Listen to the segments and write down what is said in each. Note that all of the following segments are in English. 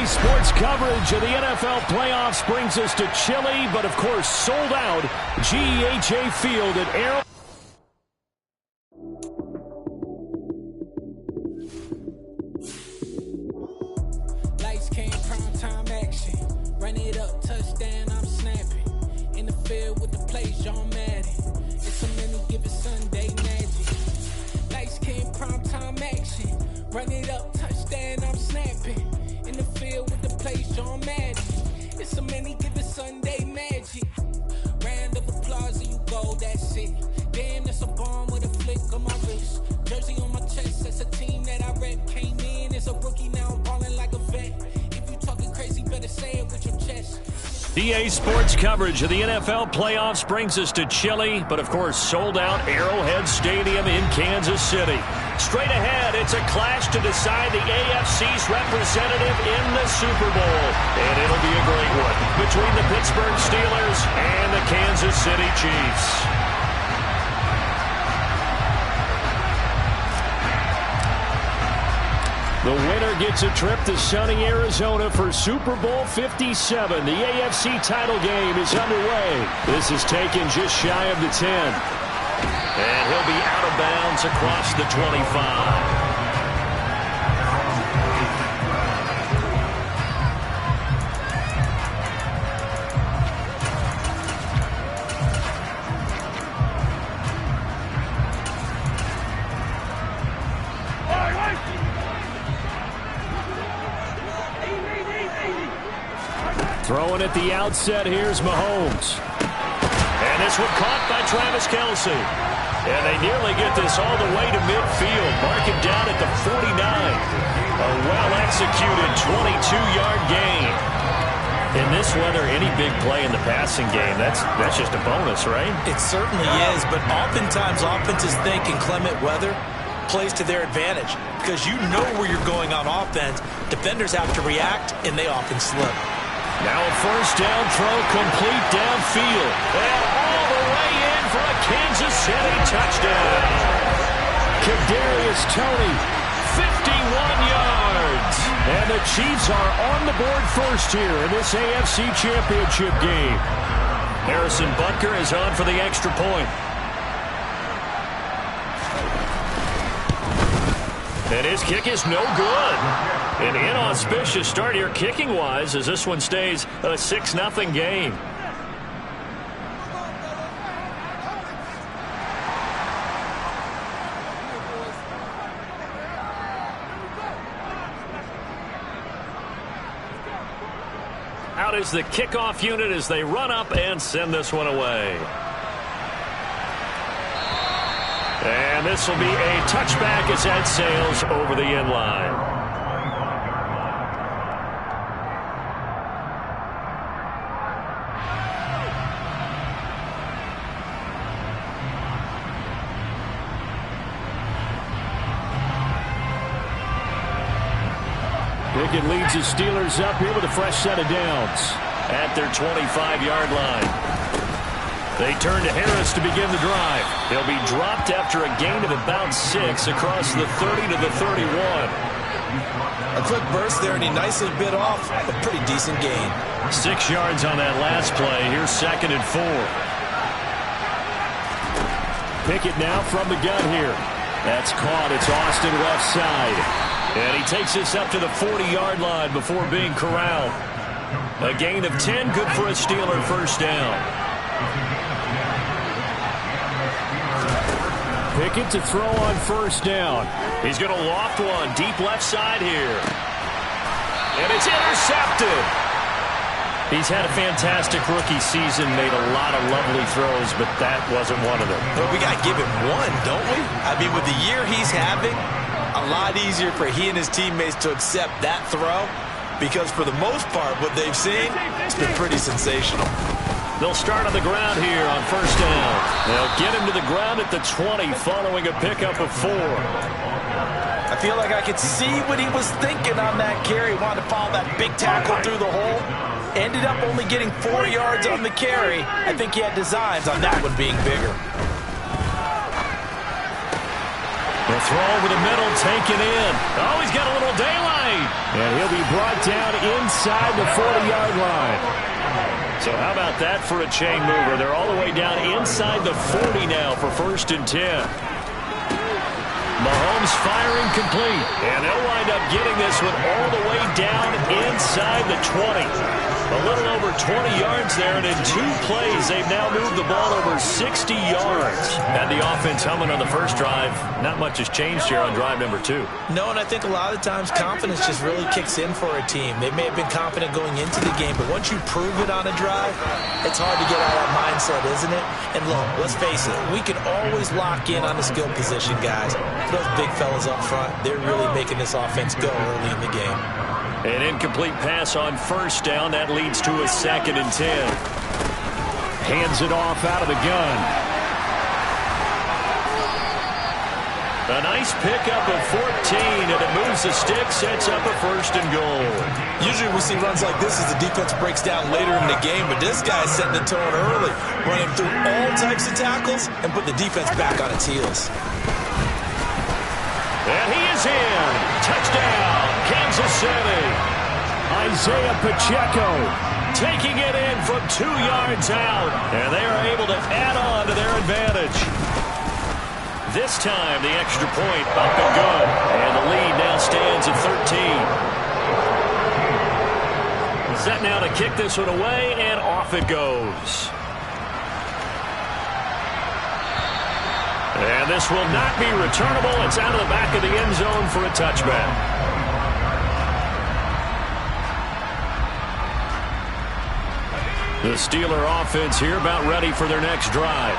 DA Sports coverage of the NFL playoffs brings us to chilly, but of course sold out GEHA Field at Arrowhead. Lights came, prime time action. Run it up, touchdown, I'm snapping. In the field with the plays, John Madden. It's a many given Sunday magic. Lights came, prime time action. Run it up, touchdown, I'm snapping. In the field with the plays, John Madden. It's a many given Sunday magic. Round of applause and you go, that's it. Damn, that's a bomb with a flick on my wrist. Jersey on my chest, that's a team that I rep. Came in as a rookie, now I'm balling like a vet. If you talking crazy, better say it with your chest. DA Sports coverage of the NFL playoffs brings us to chilly, but of course sold out Arrowhead Stadium in Kansas City. Straight ahead, it's a clash to decide the AFC's representative in the Super Bowl. And it'll be a great one between the Pittsburgh Steelers and the Kansas City Chiefs. The winner gets a trip to sunny Arizona for Super Bowl 57. The AFC title game is underway. This is taken just shy of the 10. And he'll be out of bounds across the 25. Throwing at the outset, here's Mahomes. And this one caught by Travis Kelce. And they nearly get this all the way to midfield. Mark it down at the 49. A well-executed 22-yard gain. In this weather, any big play in the passing game, that's just a bonus, right? It certainly is, but oftentimes offenses think inclement weather plays to their advantage because you know where you're going on offense. Defenders have to react, and they often slip. Now a first down throw complete downfield. And all the way in for a Kansas City touchdown. Kadarius Toney, 51 yards. And the Chiefs are on the board first here in this AFC Championship game. Harrison Butker is on for the extra point. And his kick is no good. An inauspicious start here kicking-wise as this one stays a 6-0 game. Out is the kickoff unit as they run up and send this one away. And this will be a touchback as that sails over the end line. Pickett leads his Steelers up here with a fresh set of downs at their 25-yard line. They turn to Harris to begin the drive. He'll be dropped after a gain of about 6 across the 30 to the 31. A quick burst there, and he nicely bit off a pretty decent gain. 6 yards on that last play. Here's 2nd and 4. Pickett now from the gun here. That's caught. It's Austin left side. And he takes this up to the 40-yard line before being corralled. A gain of 10, good for a Steeler first down. Pickett to throw on first down. He's going to loft one deep left side here. And it's intercepted. He's had a fantastic rookie season, made a lot of lovely throws, but that wasn't one of them. But we got to give him one, don't we? I mean, with the year he's having, a lot easier for he and his teammates to accept that throw because for the most part, what they've seen, it's been pretty sensational. They'll start on the ground here on first down. They'll get him to the ground at the 20 following a pickup of 4. I feel like I could see what he was thinking on that carry. He wanted to follow that big tackle through the hole. Ended up only getting 4 yards on the carry. I think he had designs on that one being bigger. The throw over the middle, taken in. Oh, he's got a little daylight. And he'll be brought down inside the 40-yard line. So how about that for a chain mover? They're all the way down inside the 40 now for 1st and 10. Mahomes firing complete. And they'll wind up getting this one all the way down inside the 20. A little over 20 yards there, and in 2 plays, they've now moved the ball over 60 yards. Had the offense humming on the first drive. Not much has changed here on drive number 2. No, and I think a lot of times confidence just really kicks in for a team. They may have been confident going into the game, but once you prove it on a drive, it's hard to get out of that mindset, isn't it? And look, let's face it, we can always lock in on the skill position, guys. Those big fellas up front, they're really making this offense go early in the game. An incomplete pass on 1st down. That leads to a 2nd and 10. Hands it off out of the gun. A nice pickup of 14, and it moves the stick, sets up a 1st and goal. Usually we see runs like this as the defense breaks down later in the game, but this guy's setting the tone early, running through all types of tackles and put the defense back on its heels. And he is in. Touchdown, Kansas City. Isaiah Pacheco taking it in from 2 yards out. And they are able to add on to their advantage. This time, the extra point up and good. And the lead now stands at 13. Set now to kick this one away, and off it goes. And this will not be returnable. It's out of the back of the end zone for a touchback. The Steeler offense here about ready for their next drive.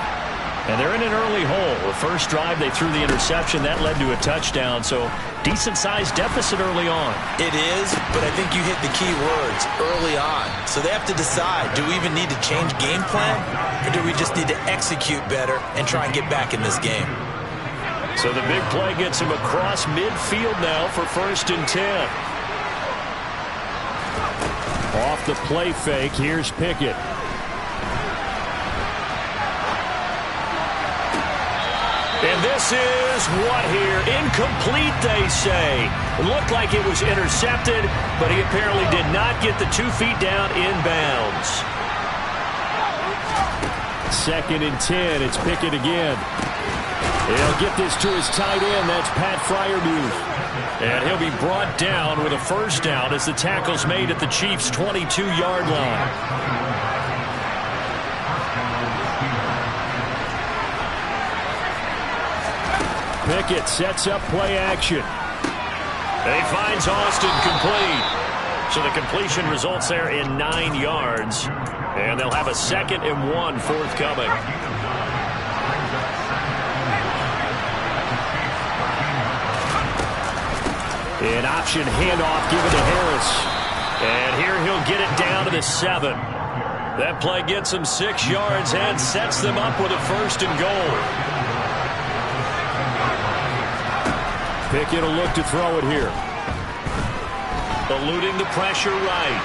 And they're in an early hole. The first drive, they threw the interception. That led to a touchdown. So decent-sized deficit early on. It is, but I think you hit the key words, early on. So they have to decide, do we even need to change game plan? Or do we just need to execute better and try and get back in this game? So the big play gets him across midfield now for 1st and 10. Off the play fake, here's Pickett. And this is what here? Incomplete, they say. It looked like it was intercepted, but he apparently did not get the 2 feet down inbounds. 2nd and 10. It's Pickett again. He'll get this to his tight end. That's Pat Freiermuth. And he'll be brought down with a 1st down as the tackle's made at the Chiefs' 22-yard line. Pickett sets up play action. And he finds Austin complete. So the completion results there in 9 yards. And they'll have a 2nd and 1 forthcoming. An option handoff given to Harris. And here he'll get it down to the 7. That play gets him 6 yards and sets them up with a 1st and goal. Pickett will look to throw it here. Eluding the pressure right.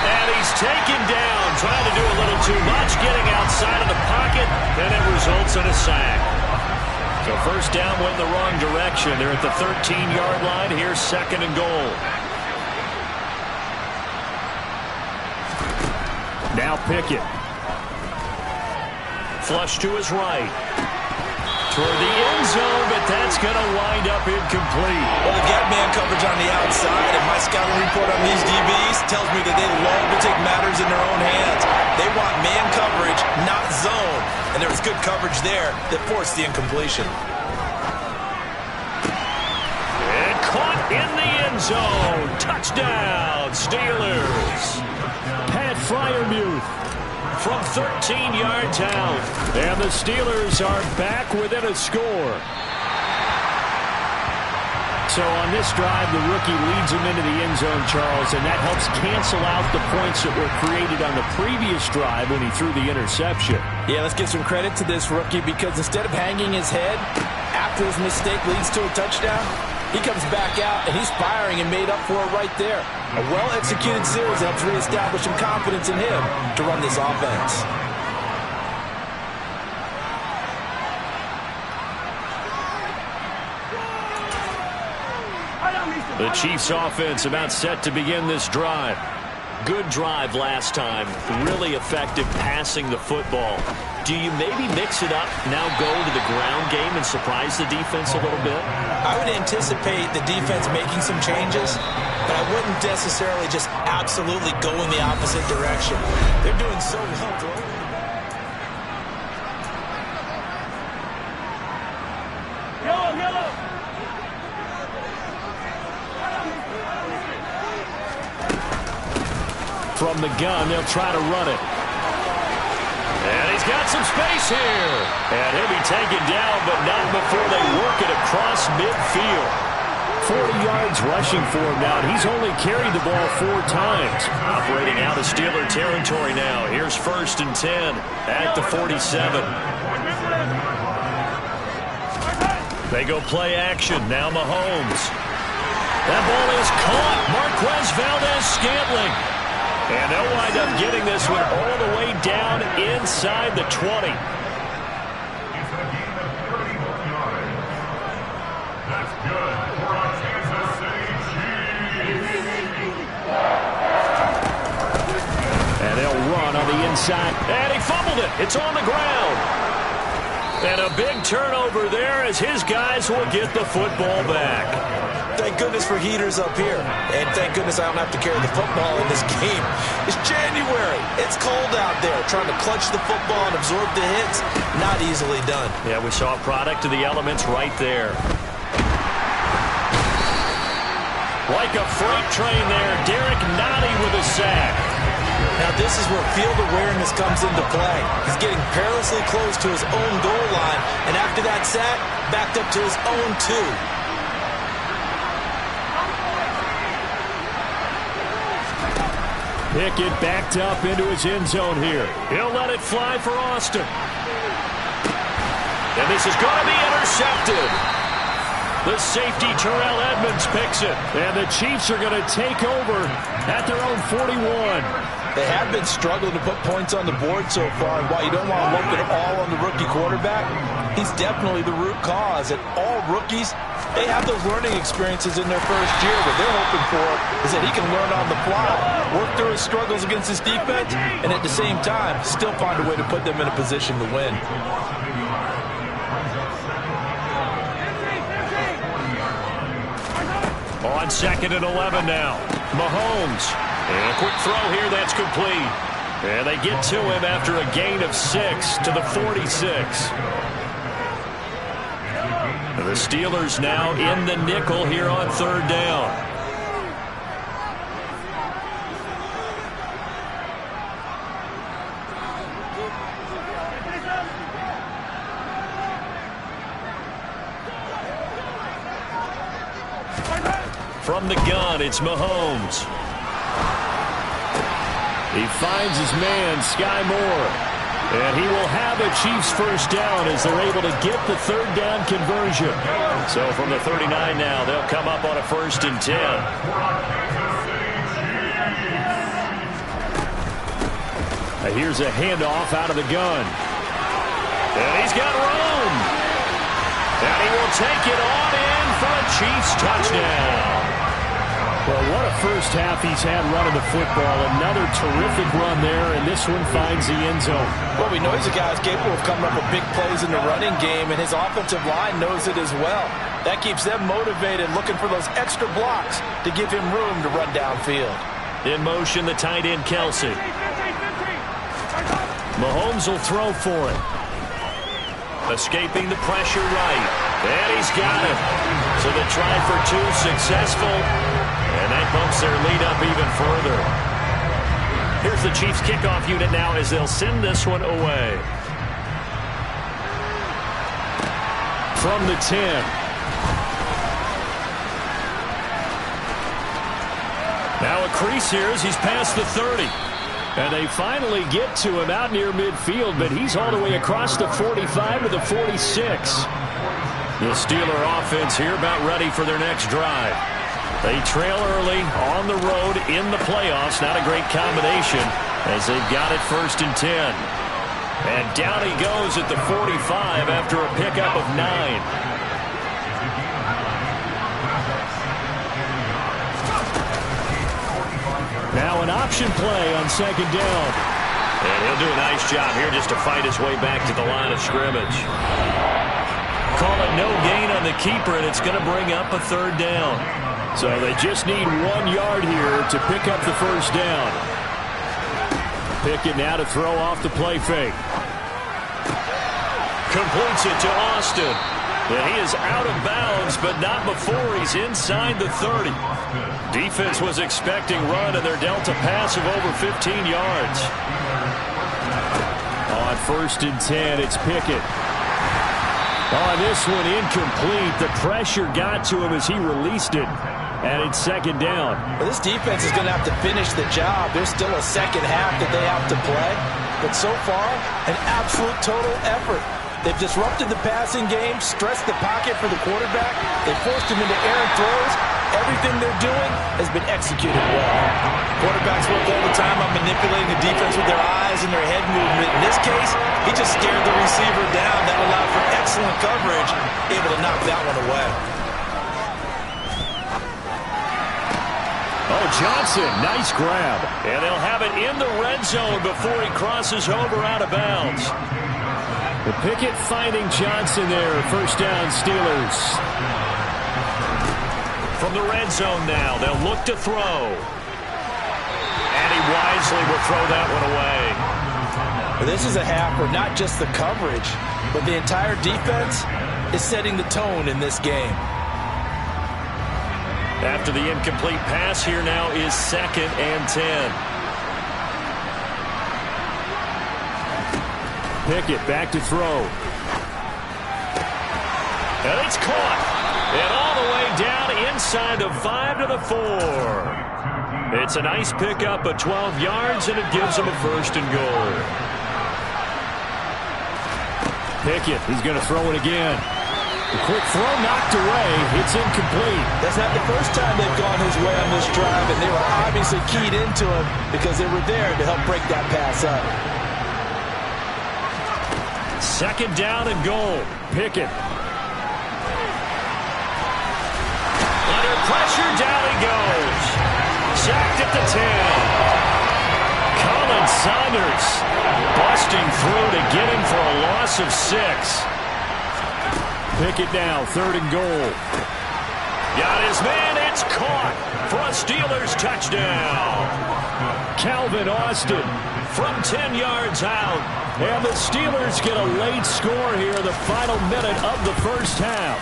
And he's taken down, trying to do a little too much, getting outside of the pocket, and it results in a sack. So 1st down went in the wrong direction. They're at the 13-yard line. Here's 2nd and goal. Now Pickett. Flush to his right. Toward the end zone, but that's going to wind up incomplete. Well, they've got man coverage on the outside, and my scouting report on these DBs tells me that they love to take matters in their own hands. They want man coverage, not zone. And there was good coverage there that forced the incompletion. And caught in the end zone. Touchdown, Steelers. Pat Freiermuth from 13 yards out. And the Steelers are back within a score. So on this drive, the rookie leads them into the end zone, Charles, and that helps cancel out the points that were created on the previous drive when he threw the interception. Yeah, let's give some credit to this rookie because instead of hanging his head after his mistake leads to a touchdown, he comes back out and he's firing and made up for it right there. A well-executed series helps reestablish some confidence in him to run this offense. The Chiefs offense about set to begin this drive. Good drive last time. Really effective passing the football. Do you maybe mix it up, now go to the ground game and surprise the defense a little bit? I would anticipate the defense making some changes, but I wouldn't necessarily just absolutely go in the opposite direction. They're doing so well. From the gun, they'll try to run it. And he's got some space here. And he'll be taken down, but not before they work it across midfield. 40 yards rushing for him now. He's only carried the ball 4 times. Operating out of Steeler territory now. Here's 1st and 10 at the 47. They go play action. Now Mahomes. That ball is caught. Marquez Valdes-Scantling. And they'll wind up getting this one all the way down inside the 20. And they'll run on the inside. And he fumbled it. It's on the ground. And a big turnover there as his guys will get the football back. Thank goodness for heaters up here. And thank goodness I don't have to carry the football in this game. It's January. It's cold out there. Trying to clutch the football and absorb the hits, not easily done. Yeah, we saw a product of the elements right there. Like a freight train there, Derek Nottie with a sack. Now this is where field awareness comes into play. He's getting perilously close to his own goal line, and after that sack, backed up to his own 2. Pickett backed up into his end zone here. He'll let it fly for Austin. And this is going to be intercepted. The safety Terrell Edmonds picks it. And the Chiefs are going to take over at their own 41. They have been struggling to put points on the board so far. And while you don't want to lump it all on the rookie quarterback, he's definitely the root cause. And all rookies, they have those learning experiences in their first year. What they're hoping for is that he can learn on the fly, work through his struggles against his defense, and at the same time, still find a way to put them in a position to win. On 2nd and 11 now. Mahomes. And a quick throw here that's complete. And they get to him after a gain of 6 to the 46. The Steelers now in the nickel here on 3rd down. From the gun, it's Mahomes. He finds his man, Sky Moore. And he will have a Chiefs 1st down as they're able to get the 3rd down conversion. So from the 39 now, they'll come up on a 1st and 10. Now here's a handoff out of the gun. And he's got room. And he will take it on in for a Chiefs touchdown. Well, what a first half he's had running the football. Another terrific run there, and this one finds the end zone. Well, we know he's a guy who's capable of coming up with big plays in the running game, and his offensive line knows it as well. That keeps them motivated, looking for those extra blocks to give him room to run downfield. In motion, the tight end, Kelsey. Mahomes will throw for it. Escaping the pressure right. And he's got it. So the try for 2 successful. And that bumps their lead up even further. Here's the Chiefs kickoff unit now as they'll send this one away. From the 10. Now a crease here as he's past the 30. And they finally get to him out near midfield, but he's all the way across the 45 to the 46. The Steeler offense here about ready for their next drive. They trail early on the road in the playoffs. Not a great combination as they've got it 1st and 10. And down he goes at the 45 after a pickup of 9. an option play on second down. And he'll do a nice job here just to fight his way back to the line of scrimmage. Call it no gain on the keeper, and it's going to bring up a third down. So they just need 1 yard here to pick up the first down. Pickett now to throw off the play fake. Completes it to Austin. And he is out of bounds, but not before he's inside the 30. Defense was expecting run, and they're dealt a pass of over 15 yards. On 1st and 10, it's Pickett. On this one, incomplete. The pressure got to him as he released it. And it's second down. Well, this defense is going to have to finish the job. There's still a second half that they have to play. But so far, an absolute total effort. They've disrupted the passing game, stressed the pocket for the quarterback. They forced him into errant throws. Everything they're doing has been executed well. Quarterbacks work all the time on manipulating the defense with their eyes and their head movement. In this case, he just scared the receiver down. That allowed for excellent coverage, able to knock that one away. Oh, Johnson, nice grab. And they'll have it in the red zone before he crosses over out of bounds. The Pickett finding Johnson there. First down, Steelers. From the red zone now, they'll look to throw. And he wisely will throw that one away. Well, this is a half where not just the coverage, but the entire defense is setting the tone in this game. After the incomplete pass, here now is 2nd and 10. Pickett back to throw. And it's caught. And all the way down inside the 5 to the 4. It's a nice pickup of 12 yards, and it gives him a 1st and goal. Pickett, he's going to throw it again. The quick throw knocked away. It's incomplete. That's not the first time they've gone his way on this drive, and they were obviously keyed into him because they were there to help break that pass up. 2nd down and goal. Pickett. Under pressure, down he goes. Sacked at the 10. Colin Saunders busting through to get him for a loss of 6. Pickett now, 3rd and goal. Got his man, it's caught for a Steelers touchdown. Calvin Austin from 10 yards out. And the Steelers get a late score here in the final minute of the first half.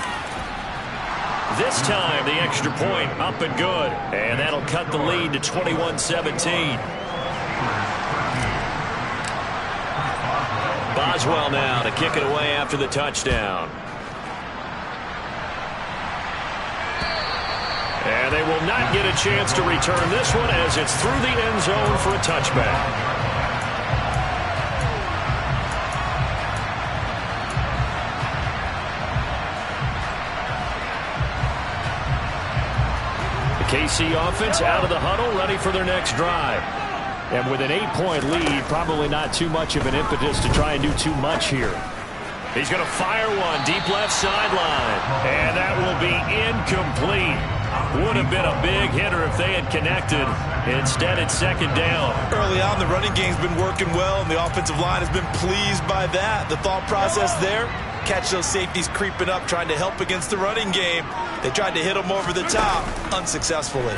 This time, the extra point up and good. And that'll cut the lead to 21-17. Boswell now to kick it away after the touchdown. And they will not get a chance to return this one as it's through the end zone for a touchback. KC offense out of the huddle, ready for their next drive. And with an 8-point lead, probably not too much of an impetus to try and do too much here. He's going to fire one deep left sideline. And that will be incomplete. Would have been a big hitter if they had connected. Instead, it's 2nd down. Early on, the running game's been working well, and the offensive line has been pleased by that. The thought process there, catch those safeties creeping up, trying to help against the running game. They tried to hit them over the top, unsuccessfully.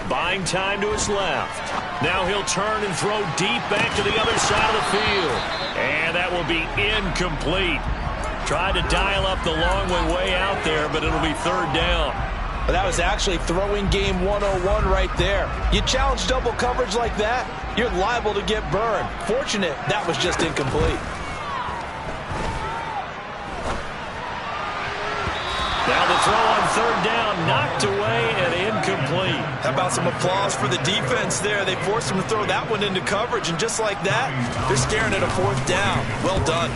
Buying time to his left. Now he'll turn and throw deep back to the other side of the field. And that will be incomplete. Tried to dial up the long way out there, but it'll be 3rd down. But that was actually throwing game 101 right there. You challenge double coverage like that, you're liable to get burned. Fortunate that was just incomplete. Now the throw on 3rd down, knocked away and incomplete. How about some applause for the defense there? They forced him to throw that one into coverage, and just like that, they're staring at a 4th down. Well done.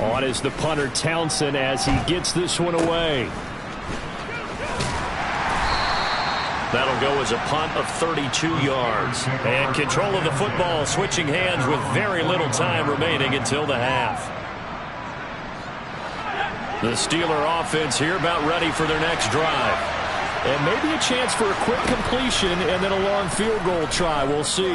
On is the punter Townsend as he gets this one away. That'll go as a punt of 32 yards. And control of the football, switching hands with very little time remaining until the half. The Steeler offense here about ready for their next drive. And maybe a chance for a quick completion and then a long field goal try. We'll see.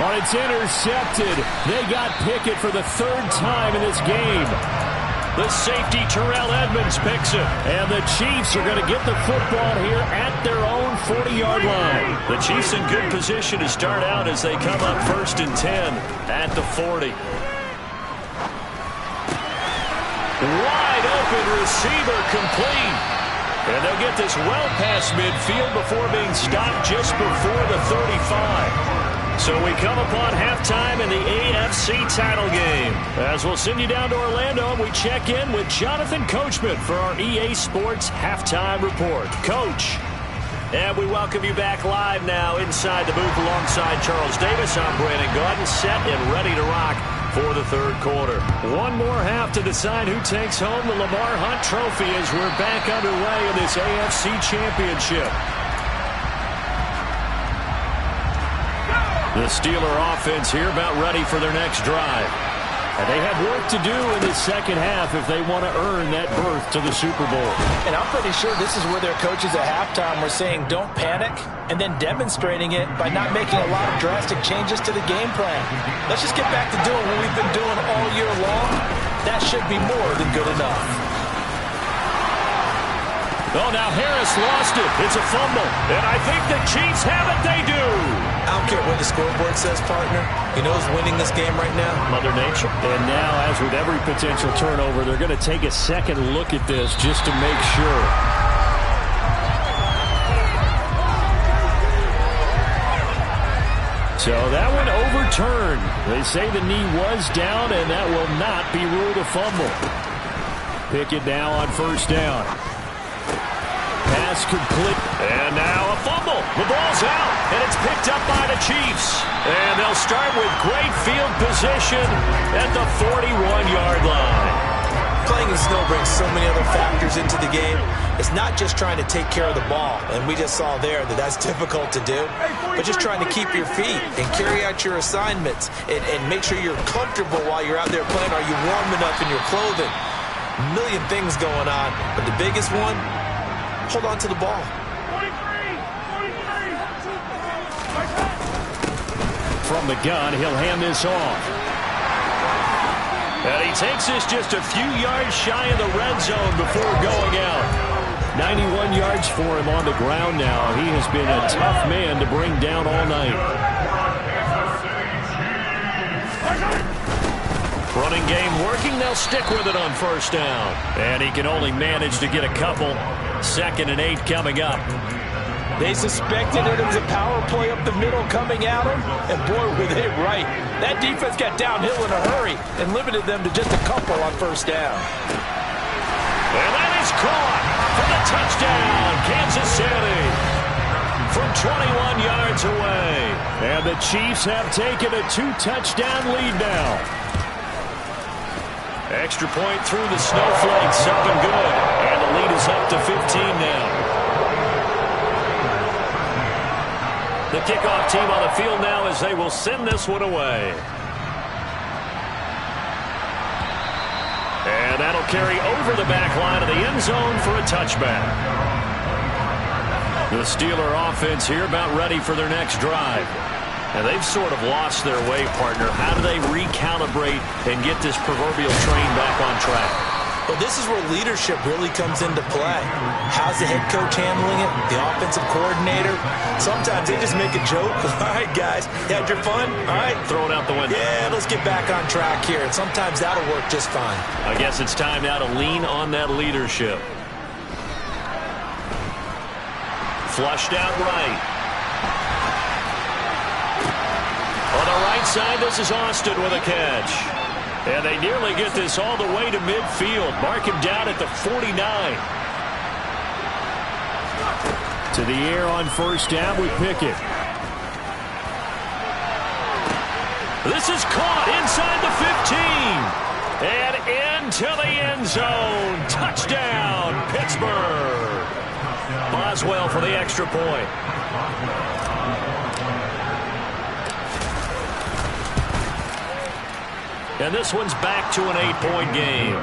Oh, it's intercepted. They got Pickett for the third time in this game. The safety, Terrell Edmonds, picks it. And the Chiefs are going to get the football here at their own 40-yard line. The Chiefs in good position to start out as they come up 1st and 10 at the 40. Wide open receiver, complete. And they'll get this well past midfield before being stopped just before the 35. So we come upon halftime in the AFC title game. As we'll send you down to Orlando, and we check in with Jonathan Coachman for our EA Sports Halftime Report. Coach. And we welcome you back live now inside the booth alongside Charles Davis. I'm Brandon Gaudin, set and ready to rock for the third quarter. One more half to decide who takes home the Lamar Hunt Trophy as we're back underway in this AFC Championship. The Steeler offense here about ready for their next drive. And they have work to do in the second half if they want to earn that berth to the Super Bowl. And I'm pretty sure this is where their coaches at halftime were saying don't panic, and then demonstrating it by not making a lot of drastic changes to the game plan. Let's just get back to doing what we've been doing all year long. That should be more than good enough. Oh, now Harris lost it. It's a fumble. And I think the Chiefs have it. They do. I don't care what the scoreboard says, partner. You know who's winning this game right now? Mother Nature. And now, as with every potential turnover, they're going to take a second look at this just to make sure. So that one overturned. They say the knee was down, and that will not be ruled a fumble. Pickett now on 1st down. Pass complete. And now a fumble. The ball's out, and it's picked up by the Chiefs. And they'll start with great field position at the 41-yard line. Playing in snow brings so many other factors into the game. It's not just trying to take care of the ball, and we just saw there that that's difficult to do, but just trying to keep your feet and carry out your assignments and make sure you're comfortable while you're out there playing. Are you warm enough in your clothing? A million things going on, but the biggest one, hold on to the ball. From the gun, he'll hand this off. And he takes this just a few yards shy of the red zone before going out. 91 yards for him on the ground now. He has been a tough man to bring down all night. Running game working. They'll stick with it on 1st down. And he can only manage to get a couple. 2nd and 8 coming up. They suspected it was a power play up the middle coming at them, and boy, were they right. That defense got downhill in a hurry and limited them to just a couple on 1st down. And that is caught for the touchdown, Kansas City, from 21 yards away. And the Chiefs have taken a 2-touchdown lead now. Extra point through the snowflakes, up and good. And the lead is up to 15 now. The kickoff team on the field now as they will send this one away. And that'll carry over the back line of the end zone for a touchback. The Steeler offense here about ready for their next drive. And they've sort of lost their way, partner. How do they recalibrate and get this proverbial train back on track? Well, this is where leadership really comes into play. How's the head coach handling it? The offensive coordinator? Sometimes they just make a joke. All right, guys, you had your fun? All right. Throw it out the window. Yeah, let's get back on track here. And sometimes that'll work just fine. I guess it's time now to lean on that leadership. Flushed out right. On the right side, this is Austin with a catch. And they nearly get this all the way to midfield. Mark him down at the 49. To the air on 1st down with Pickett. This is caught inside the 15. And into the end zone. Touchdown, Pittsburgh. Boswell for the extra point. And this one's back to an 8-point game.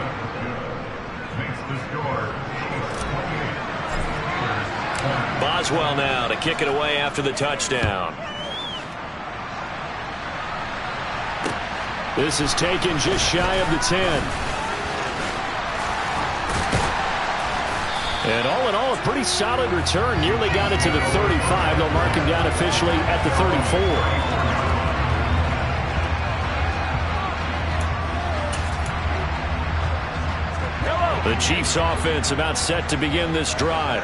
Boswell now to kick it away after the touchdown. This is taken just shy of the 10. And all in all, a pretty solid return. Nearly got it to the 35. They'll mark him down officially at the 34. The Chiefs offense about set to begin this drive.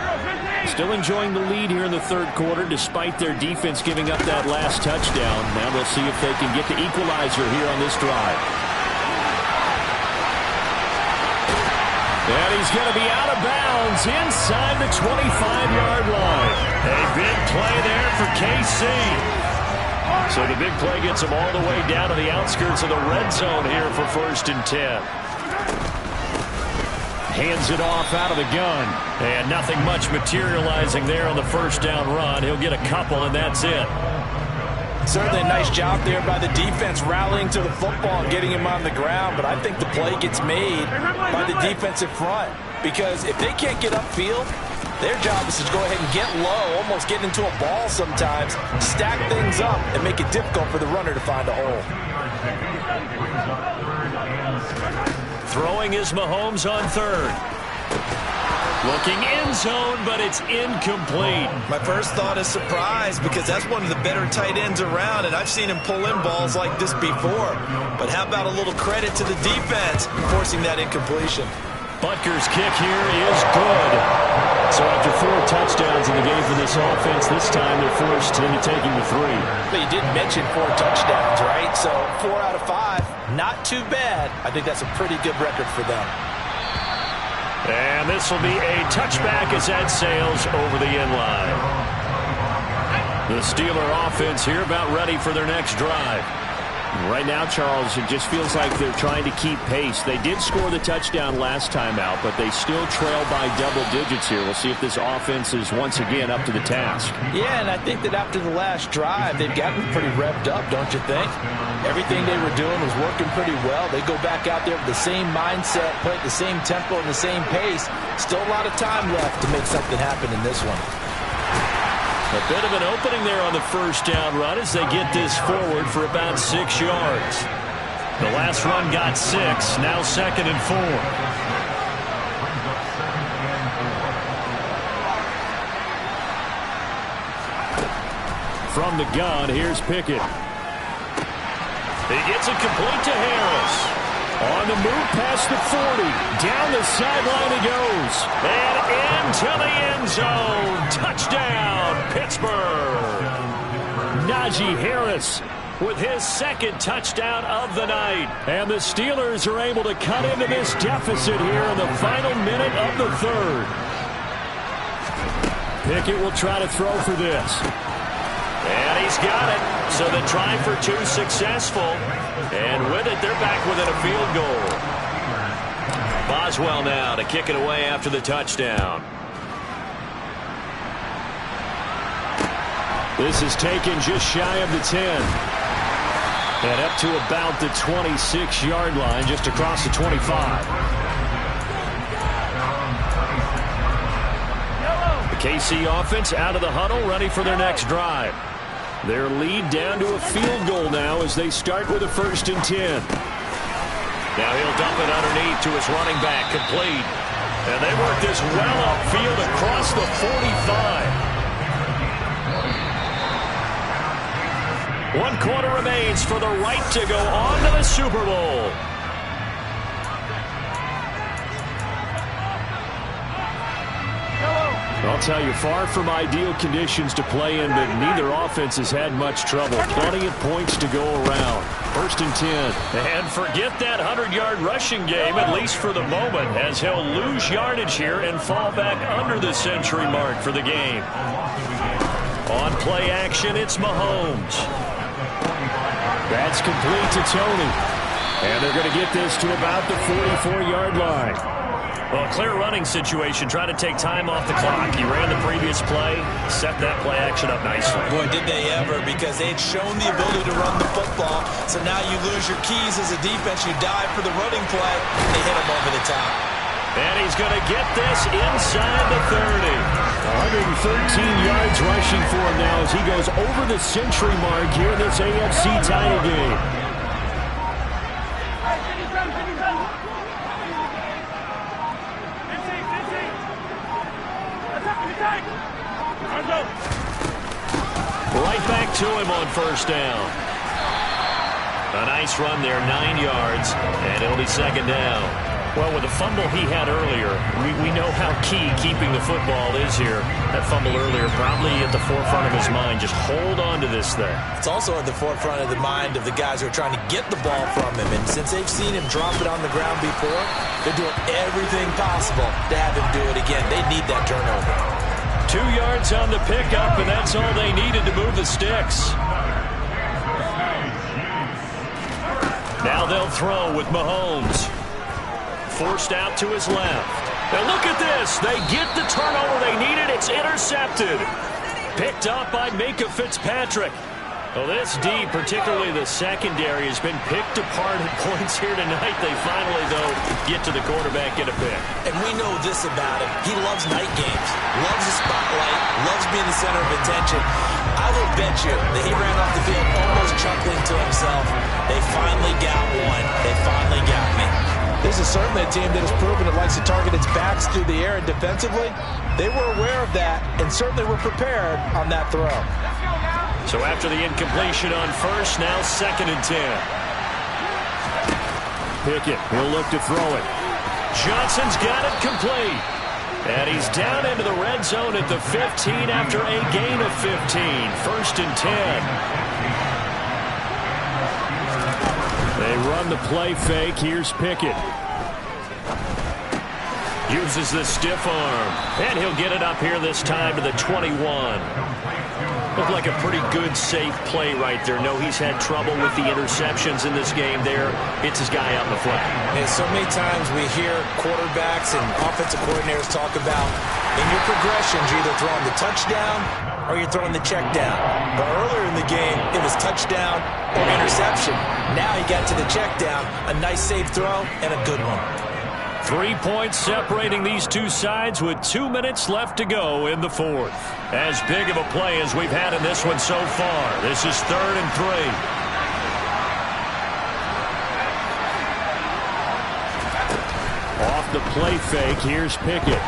Still enjoying the lead here in the third quarter despite their defense giving up that last touchdown. Now they'll see if they can get the equalizer here on this drive. And he's going to be out of bounds inside the 25-yard line. A big play there for KC. So the big play gets them all the way down to the outskirts of the red zone here for 1st and 10. Hands it off out of the gun. And nothing much materializing there on the first down run. He'll get a couple, and that's it. Certainly a nice job there by the defense rallying to the football and getting him on the ground. But I think the play gets made by the defensive front. Because if they can't get upfield, their job is to go ahead and get low, almost get into a ball sometimes, stack things up, and make it difficult for the runner to find a hole. Throwing is Mahomes on third. Looking end zone, but it's incomplete. My first thought is surprise because that's one of the better tight ends around, and I've seen him pull in balls like this before. But how about a little credit to the defense forcing that incompletion? Butker's kick here is good. So after 4 touchdowns in the game for this offense, this time they're forced into taking the 3. But you did mention 4 touchdowns, right? So 4 out of 5, not too bad. I think that's a pretty good record for them. And this will be a touchback as that sails over the end line. The Steeler offense here about ready for their next drive. Right now, Charles, it just feels like they're trying to keep pace. They did score the touchdown last time out, but they still trail by double digits here. We'll see if this offense is once again up to the task. Yeah, and I think that after the last drive, they've gotten pretty revved up, don't you think? Everything they were doing was working pretty well. They go back out there with the same mindset, play at the same tempo and the same pace. Still a lot of time left to make something happen in this one. A bit of an opening there on the first down run as they get this forward for about 6 yards. The last run got 6, now 2nd and 4. From the gun, here's Pickett. He gets it complete to Harris. On the move past the 40. Down the sideline he goes. And into the end zone. Touchdown, Pittsburgh. Najee Harris with his 2nd touchdown of the night. And the Steelers are able to cut into this deficit here in the final minute of the 3rd. Pickett will try to throw for this. And he's got it. So the try for 2 successful. And with it, they're back within a field goal. Boswell now to kick it away after the touchdown. This is taken just shy of the 10. And up to about the 26-yard line, just across the 25. The KC offense out of the huddle, ready for their next drive. Their lead down to a field goal now as they start with a 1st and 10. Now he'll dump it underneath to his running back, complete. And they work this well upfield across the 45. 1 quarter remains for the right to go on to the Super Bowl. I'll tell you, far from ideal conditions to play in, but neither offense has had much trouble. Plenty of points to go around. 1st and 10. And forget that 100-yard rushing game, at least for the moment, as he'll lose yardage here and fall back under the century mark for the game. On play action, it's Mahomes. That's complete to Tony. And they're going to get this to about the 44-yard line. Well, a clear running situation, trying to take time off the clock. He ran the previous play, set that play action up nicely. Boy, did they ever, because they had shown the ability to run the football. So now you lose your keys as a defense. You dive for the running play, and they hit him over the top. And he's going to get this inside the 30. 113 yards rushing for him now as he goes over the century mark here in this AFC title game. Right back to him on first down. A nice run there, 9 yards, and it'll be second down. Well, with the fumble he had earlier, we know how key keeping the football is here. That fumble earlier probably at the forefront of his mind. Just hold on to this thing. It's also at the forefront of the mind of the guys who are trying to get the ball from him. And since they've seen him drop it on the ground before, they're doing everything possible to have him do it again. They need that turnover. 2 yards on the pickup, and that's all they needed to move the sticks. Now they'll throw with Mahomes. Forced out to his left. Now look at this. They get the turnover they needed. It's intercepted. Picked up by Minkah Fitzpatrick. Well, this D, particularly the secondary, has been picked apart at points here tonight. They finally, though, get to the quarterback, get a pick. And we know this about him. He loves night games, loves the spotlight, loves being the center of attention. I will bet you that he ran off the field almost chuckling to himself. They finally got one. They finally got me. This is certainly a team that has proven it likes to target its backs through the air, and defensively, they were aware of that and certainly were prepared on that throw. So after the incompletion on first, now 2nd and 10. Pickett will look to throw it. Johnson's got it complete. And he's down into the red zone at the 15 after a gain of 15. 1st and 10. They run the play fake. Here's Pickett. Uses the stiff arm. And he'll get it up here this time to the 21. Looked like a pretty good, safe play right there. No, he's had trouble with the interceptions in this game there. It's his guy out in the flat. And so many times we hear quarterbacks and offensive coordinators talk about in your progressions, you're either throwing the touchdown or you're throwing the check down. But earlier in the game, it was touchdown or interception. Now he got to the check down, a nice safe throw, and a good one. 3 points separating these two sides with 2 minutes left to go in the fourth. As big of a play as we've had in this one so far. This is 3rd and 3. Off the play fake, here's Pickett.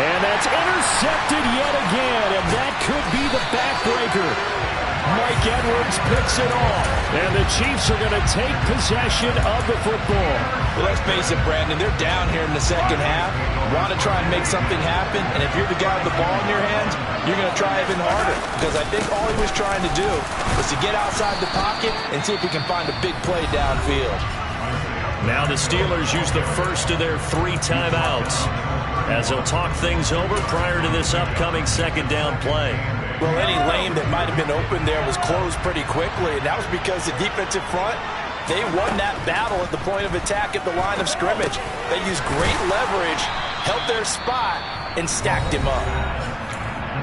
And that's intercepted yet again, and that could be the backbreaker. Mike Edwards picks it off, and the Chiefs are going to take possession of the football. Well, let's face it, Brandon, they're down here in the second half. Want to try and make something happen, and if you're the guy with the ball in your hands, you're going to try even harder, because I think all he was trying to do was to get outside the pocket and see if he can find a big play downfield. Now the Steelers use the first of their 3 timeouts as they'll talk things over prior to this upcoming second down play. Well, any lane that might have been open there was closed pretty quickly, and that was because the defensive front, they won that battle at the point of attack at the line of scrimmage. They used great leverage, held their spot, and stacked him up.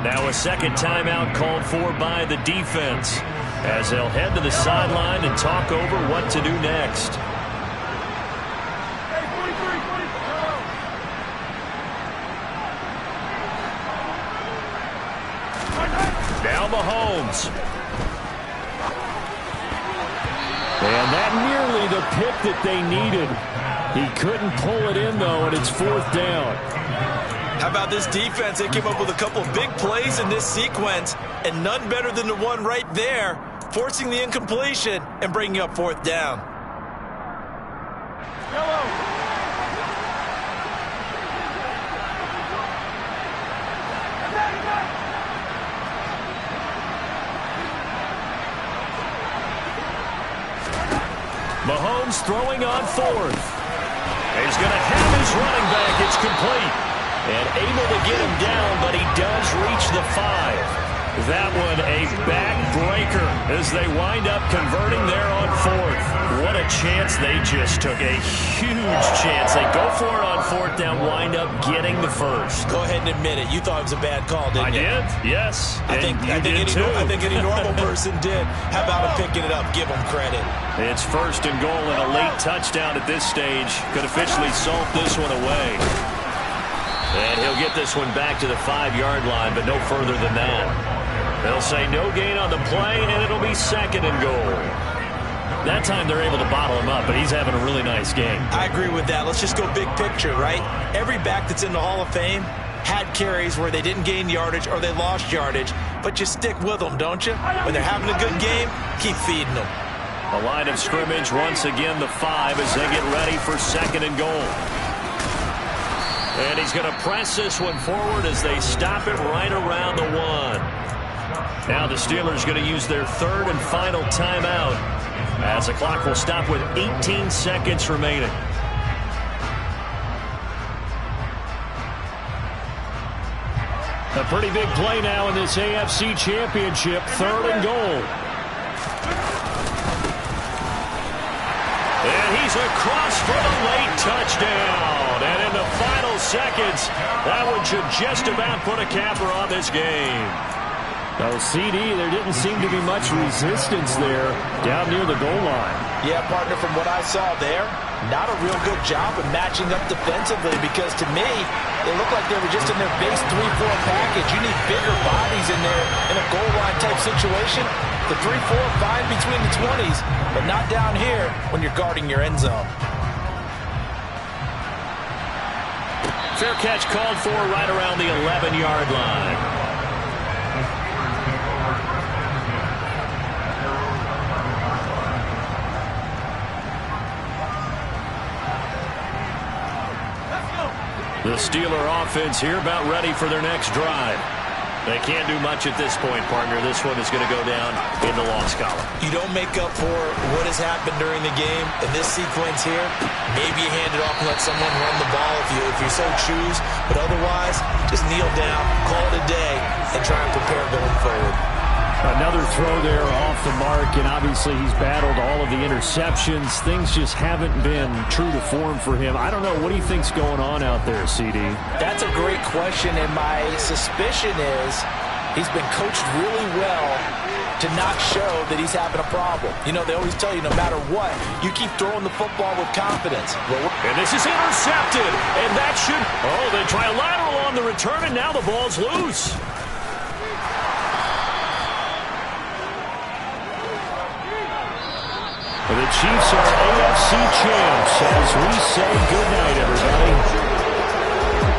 Now a second timeout called for by the defense as they'll head to the sideline and talk over what to do next. Now Mahomes. And that nearly the pick that they needed. He couldn't pull it in, though, and it's 4th down. How about this defense? They came up with a couple of big plays in this sequence, and none better than the one right there, forcing the incompletion and bringing up 4th down. Mahomes throwing on 4th. He's going to have his running back. It's complete. And able to get him down, but he does reach the 5. That one a backbreaker as they wind up converting there on 4th. What a chance they just took. A huge chance. They go for it on 4th down, wind up getting the first. Go ahead and admit it. You thought it was a bad call, didn't you? I did, yes. I think any normal person did. How about him picking it up? Give him credit. It's 1st and goal and a late touchdown at this stage. Could officially salt this one away. And he'll get this one back to the 5-yard line, but no further than that. They'll say no gain on the play, and it'll be 2nd and goal. That time they're able to bottle him up, but he's having a really nice game. I agree with that. Let's just go big picture, right? Every back that's in the Hall of Fame had carries where they didn't gain yardage or they lost yardage, but you stick with them, don't you? When they're having a good game, keep feeding them. The line of scrimmage, once again, the 5 as they get ready for 2nd and goal. And he's going to press this one forward as they stop it right around the 1. Now the Steelers going to use their 3rd and final timeout as the clock will stop with 18 seconds remaining. A pretty big play now in this AFC Championship, 3rd and goal. And he's across for the late touchdown. And in the final seconds, that one should just about put a capper on this game. Now, CD, there didn't seem to be much resistance there down near the goal line. Yeah, partner, from what I saw there, not a real good job of matching up defensively because to me, they looked like they were just in their base 3-4 package. You need bigger bodies in there in a goal line type situation. The 3-4 fine between the 20s, but not down here when you're guarding your end zone. Fair catch called for right around the 11-yard line. The Steeler offense here about ready for their next drive. They can't do much at this point, partner. This one is going to go down in the loss column. You don't make up for what has happened during the game. In this sequence here, maybe you hand it off and let someone run the ball if you so choose. But otherwise, just kneel down, call it a day, and try and prepare going forward. Another throw there off the mark, and obviously he's battled all of the interceptions. Things just haven't been true to form for him. I don't know. What do you think's going on out there, CD? That's a great question, and my suspicion is he's been coached really well to not show that he's having a problem. You know, they always tell you no matter what, you keep throwing the football with confidence. And this is intercepted, and that should... Oh, they try a lateral on the return, and now the ball's loose. The Chiefs are AFC champs as we say goodnight, everybody.